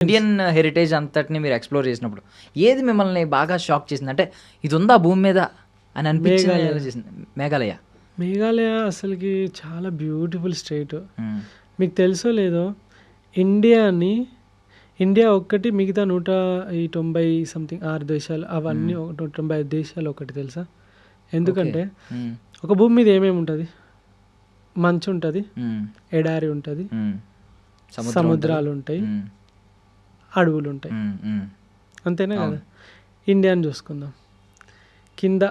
Indian heritage అంతటిని మీరు explore చేసినప్పుడు, ఏది మిమ్మల్ని బాగా షాక్ చేసింది? అంటే ఇది ఉందా భూమి మీద అని అనిపించింది మేఘాలయ. ఎలా చేసింది? మేఘాలయ. మేఘాలయ అసలుకి చాలా బ్యూటిఫుల్ స్టేట్. హ్మ్. మీకు తెలుసో లేదో ఇండియాని ఇండియా ఒక్కటి మిగతా 190 సంథింగ్ 6 దేశాలు అవన్నీ 195 దేశాలు ఒకటి తెలుసా? ఎందుకంటే హ్మ్. ఒక భూమి మీద ఏమేమి ఉంటుంది? మంచు ఉంటుంది, హ్మ్. ఎడారి ఉంటుంది, హ్మ్. సముద్రం ఉంటది. సముద్రాలు ఉంటాయి, హ్మ్. అడవులు ఉంటాయి. హ్మ్. హ్మ్. అంతేనా అవును. కదా? ఇండియాని చూసుకుందాం. కింద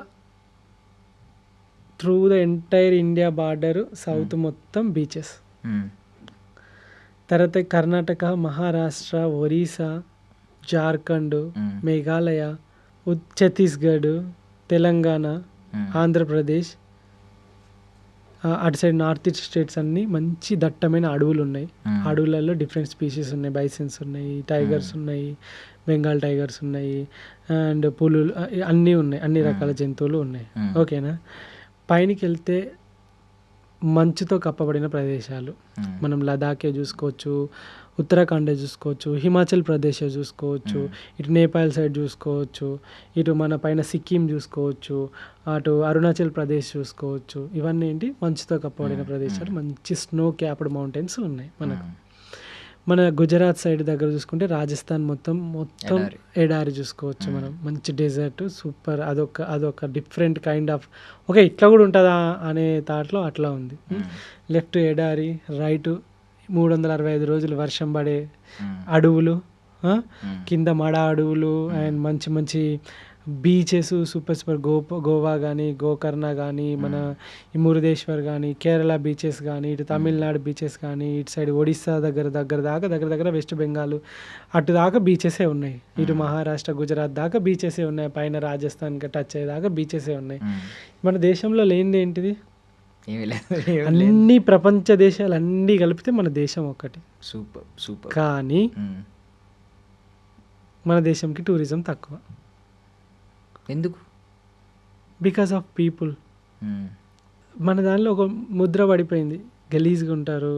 through the entire India border south మొత్తం బీచెస్. హ్మ్. తర్వాత కర్ణాటక, మహారాష్ట్ర, ఒరిస్సా, జార్ఖండ్, హ్మ్. మేఘాలయ, ఛత్తీస్గఢ్, తెలంగాణ, హ్మ్. ఆంధ్రప్రదేశ్, అటు సైడ్ నార్త్ ఈస్ట్ స్టేట్స్ అన్నీ మంచి దట్టమైన అడవులు ఉన్నాయి. హ్మ్. అడవులలో డిఫరెంట్ స్పీషీస్ ఉన్నాయి. బైసన్స్ ఉన్నాయి, టైగర్స్ ఉన్నాయి, బెంగాల్ టైగర్స్ ఉన్నాయి, అండ్ పులులు అన్నీ ఉన్నాయి. అన్ని రకాల జంతువులు ఉన్నాయి. హ్మ్. ఓకేనా? పైనకి వెళ్తే మంచుతో కప్పబడిన ప్రదేశాలు. హ్మ్. మనం లదాఖే చూసుకోవచ్చు, ఉత్తరాఖండే చూసుకోవచ్చు, హిమాచల్ ప్రదేశ్ చూసుకోవచ్చు, ఇటు నేపాల్ సైడ్ చూసుకోవచ్చు, ఇటు మన పైన సిక్కిం చూసుకోవచ్చు, అటు అరుణాచల్ ప్రదేశ్ చూసుకోవచ్చు. ఇవన్నీ ఏంటి? మంచుతో కప్పబడిన ప్రదేశాలు. మంచి స్నో క్యాప్డ్ మౌంటైన్స్ ఉన్నాయి మనకు. మన గుజరాత్ సైడ్ దగ్గర చూసుకుంటే రాజస్థాన్ మొత్తం ఎడారి. ఎడారి చూసుకోవచ్చు మనం. మంచి డెజర్ట్ సూపర్. అదొక డిఫరెంట్ కైండ్ ఆఫ్ ఓకే ఇట్లా కూడా ఉంటుందా అనే థాట్లో అట్లా ఉంది. లెఫ్ట్ ఎడారి, రైట్ 365 రోజులు వర్షం పడే అడవులు, కింద మడ అడవులు, అండ్ మంచి మంచి బీచెస్ సూపర్ గోవా కానీ, గోకర్ణ కానీ, మన ఈ మురుదేశ్వర్ కానీ, కేరళ బీచెస్ కానీ, ఇటు తమిళనాడు బీచెస్ కానీ, ఇటు సైడ్ ఒడిస్సా దగ్గర వెస్ట్ బెంగాల్ అటు దాకా బీచెసే ఉన్నాయి. ఇటు మహారాష్ట్ర, గుజరాత్ దాకా బీచెసే ఉన్నాయి. పైన రాజస్థాన్కి టచ్ అయ్యేదాకా బీచెసే ఉన్నాయి. మన దేశంలో లేనిది ఏంటిది? ఏమీ లేదు. అన్ని ప్రపంచ దేశాలు అన్నీ కలిపితే మన దేశం ఒక్కటి. సూపర్. సూపర్. కానీ మన దేశంకి టూరిజం తక్కువ. ఎందుకు? Because of people. మన దానిలో ఒక ముద్ర పడిపోయింది, గలీజ్గా ఉంటారు,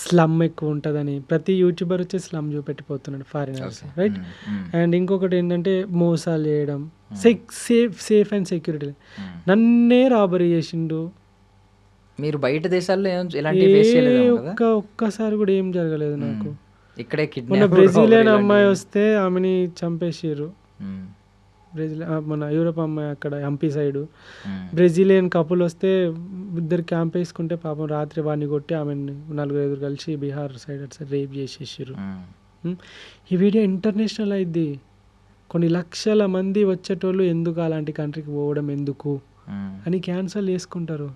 స్లమ్ ఎక్కువ ఉంటుందని. ప్రతి యూట్యూబర్ వచ్చి స్లమ్ చూపెట్టిపోతున్నాడు ఫారినర్స్, రైట్? అండ్ ఇంకొకటి ఏంటంటే మోసాలు చేయడం, సేఫ్ అండ్ సెక్యూరిటీ. నన్నే రాబరీ చేసిండు. మీరు బయట దేశాల్లో ఎలాంటి ఫేస్ చేయలేదేమో కదా? ఒక్కసారి కూడా ఏం జరగలేదు నాకు. ఇక్కడే మొన్న కిడ్నాప్, బ్రెజిలియన్ అమ్మాయి వస్తే ఆమెని చంపేసిర్రు. మన యూరోప్ అమ్మాయి అక్కడ హంపి సైడు. బ్రెజిలియన్ కపుల్ వస్తే ఇద్దరు క్యాంప్ వేసుకుంటే పాపం రాత్రి వాడిని కొట్టి ఆమెను 4-5 కలిసి బీహార్ సైడ్ అటు సైడ్ రేప్ చేసేసారు. ఈ వీడియో ఇంటర్నేషనల్ అయింది. కొన్ని లక్షల మంది వచ్చేటోళ్ళు ఎందుకు అలాంటి కంట్రీకి పోవడం ఎందుకు అని క్యాన్సల్ చేసుకుంటారు.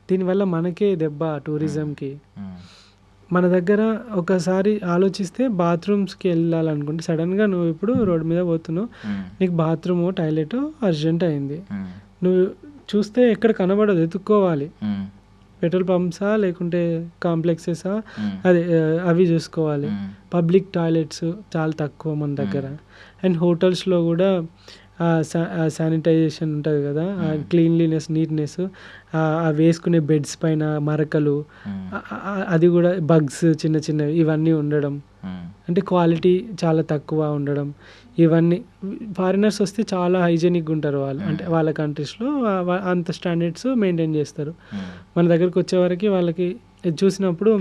దీనివల్ల మనకే దెబ్బ టూరిజంకి. మన దగ్గర ఒకసారి ఆలోచిస్తే బాత్రూమ్స్కి వెళ్ళాలనుకుంటే సడన్గా నువ్వు ఇప్పుడు రోడ్డు మీద పోతున్నావు, నీకు బాత్రూమ్ టాయిలెట్ అర్జెంట్ అయింది, నువ్వు చూస్తే ఎక్కడ కనబడదు, ఎత్తుక్కోవాలి. పెట్రోల్ పంప్సా లేకుంటే కాంప్లెక్సెసా అదే అవి చూసుకోవాలి. పబ్లిక్ టాయిలెట్స్ చాలా తక్కువ మన దగ్గర. అండ్ హోటల్స్లో కూడా శానిటైజేషన్ ఉంటుంది కదా, క్లీన్లీనెస్, నీట్నెస్, వేసుకునే బెడ్స్ పైన మరకలు, అది కూడా బగ్స్ చిన్న చిన్నవి ఇవన్నీ ఉండడం, అంటే క్వాలిటీ చాలా తక్కువ ఉండడం. ఇవన్నీ ఫారినర్స్ వస్తే చాలా హైజెనిక్గా ఉంటారు వాళ్ళు, అంటే వాళ్ళ కంట్రీస్లో అంత స్టాండర్డ్స్ మెయింటైన్ చేస్తారు. మన దగ్గరికి వచ్చేవరకు వాళ్ళకి చూసినప్పుడు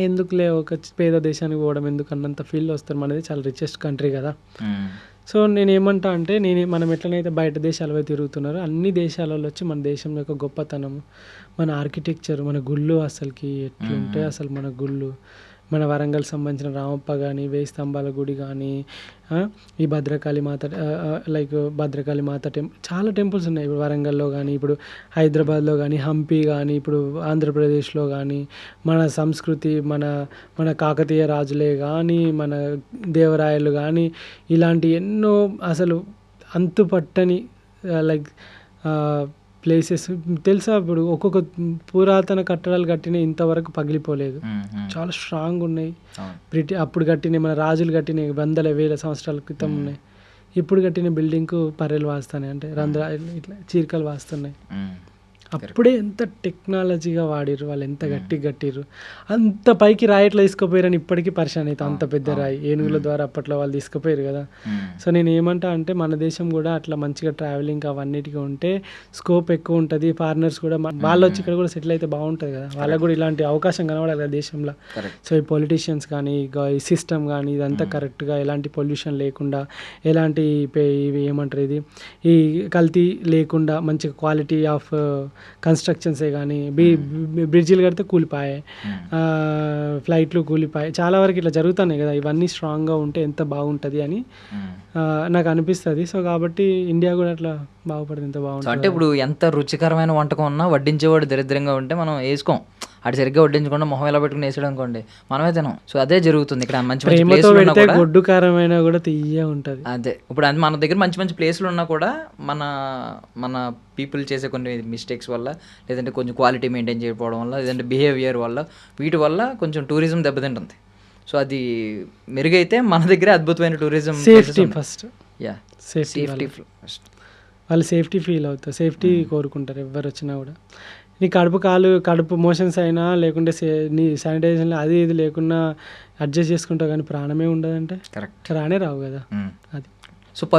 ఎందుకులే ఒక పేద దేశానికి పోవడం ఎందుకు అన్నంత ఫీల్ వస్తారు. మనది చాలా రిచెస్ట్ కంట్రీ కదా. సో నేను ఏమంటా అంటే మనం ఎట్లనైతే బయట దేశాలు పోయి తిరుగుతున్నారో అన్ని దేశాలలో వచ్చి మన దేశం యొక్క గొప్పతనం, మన ఆర్కిటెక్చర్, మన గుళ్ళు అసలుకి ఎట్లుంటాయి అసలు మన గుళ్ళు. మన వరంగల్ సంబంధించిన రామప్ప కానీ, 1000 స్తంభాల గుడి కానీ, ఈ భద్రకాళి మాత భద్రకాళి మాత చాలా టెంపుల్స్ ఉన్నాయి ఇప్పుడు వరంగల్లో కానీ, ఇప్పుడు హైదరాబాద్లో కానీ, హంపి కానీ, ఇప్పుడు ఆంధ్రప్రదేశ్లో కానీ. మన సంస్కృతి, మన కాకతీయ రాజులే కానీ, మన దేవరాయలు కానీ, ఇలాంటి ఎన్నో అసలు అంతుపట్టని ప్లేసెస్ తెలుసా? ఇప్పుడు ఒక్కొక్క పురాతన కట్టడాలు కట్టిన ఇంతవరకు పగిలిపోలేదు, చాలా స్ట్రాంగ్ ఉన్నాయి. అప్పుడు కట్టిన మన రాజులు కట్టిన వందల వేల సంవత్సరాల క్రితం ఉన్నాయి. ఇప్పుడు కట్టిన బిల్డింగ్కు పర్రెలు వాస్తున్నాయి, అంటే రంధ్రాలు ఇట్లా చీరికలు వాస్తున్నాయి. అప్పుడే ఎంత టెక్నాలజీగా వాడిర్రు వాళ్ళు, ఎంత గట్టిగా కట్టిర్రు, అంత పైకి రాయి ఎట్లా తీసుకుపోయారని ఇప్పటికీ పరిశాన్ అవుతాం. అంత పెద్ద రాయి ఏనుగుల ద్వారా అప్పట్లో వాళ్ళు తీసుకుపోయారు కదా. సో నేను ఏమంటా అంటే మన దేశం కూడా అట్లా మంచిగా ట్రావెలింగ్ అవన్నిటికీ ఉంటే స్కోప్ ఎక్కువ ఉంటుంది. ఫారినర్స్ కూడా వాళ్ళు వచ్చి ఇక్కడ కూడా సెటిల్ అయితే బాగుంటుంది కదా, వాళ్ళకు కూడా ఇలాంటి అవకాశం కనబడాలి కదా దేశంలో. సో ఈ పొలిటీషియన్స్ కానీ ఈ సిస్టమ్ కానీ ఇదంతా కరెక్ట్గా, ఎలాంటి పొల్యూషన్ లేకుండా, ఎలాంటి ఇవి ఏమంటారు ఇది ఈ కల్తీ లేకుండా, మంచి క్వాలిటీ ఆఫ్ కన్స్ట్రక్షన్సే కానీ, బ్రిడ్జిలు కడితే కూలిపాయి, ఫ్లైట్లు కూలిపాయి, చాలా వరకు ఇట్లా జరుగుతున్నాయి కదా. ఇవన్నీ స్ట్రాంగ్గా ఉంటే ఎంత బాగుంటుంది అని నాకు అనిపిస్తుంది. సో కాబట్టి ఇండియా కూడా అట్లా బాగుపడితే ఎంత బాగుంటుంది. అంటే ఇప్పుడు ఎంత రుచికరమైన వంటకం ఉన్నా వడ్డించేవాడు దరిద్రంగా ఉంటే మనం వేసుకోం. అటు సరిగ్గా వడ్డించకుండా మొహం ఎలా పెట్టుకుని వేసాడు అనుకోండి, మనమే తినం. సో అదే జరుగుతుంది ఇక్కడ. మంచి మంచి ప్లేసులు ఉన్నా కూడా గొడ్డు కారమైన కూడా తీయ ఉంటుంది. అదే ఇప్పుడు మన దగ్గర మంచి మంచి ప్లేసులు ఉన్నా కూడా మన పీపుల్ చేసే కొన్ని మిస్టేక్స్ వల్ల, లేదంటే కొంచెం క్వాలిటీ మెయింటైన్ చేయకపోవడం వల్ల, లేదంటే బిహేవియర్ వల్ల, వీటి వల్ల కొంచెం టూరిజం దెబ్బతింటుంది. సో అది మెరుగైతే మన దగ్గర అద్భుతమైన tourism. Safety first, yeah safety first. వాళ్ళు సేఫ్టీ ఫీల్ అవుతారు, సేఫ్టీ కోరుకుంటారు ఎవరు వచ్చినా కూడా. నీ కడుపు మోషన్స్ అయినా లేకుంటే నీ శానిటైజేషన్ అది ఇది లేకున్నా అడ్జస్ట్ చేసుకుంటావు, కానీ ప్రాణమే ఉండదంటే కరెక్ట్ రానే రావు కదా. అది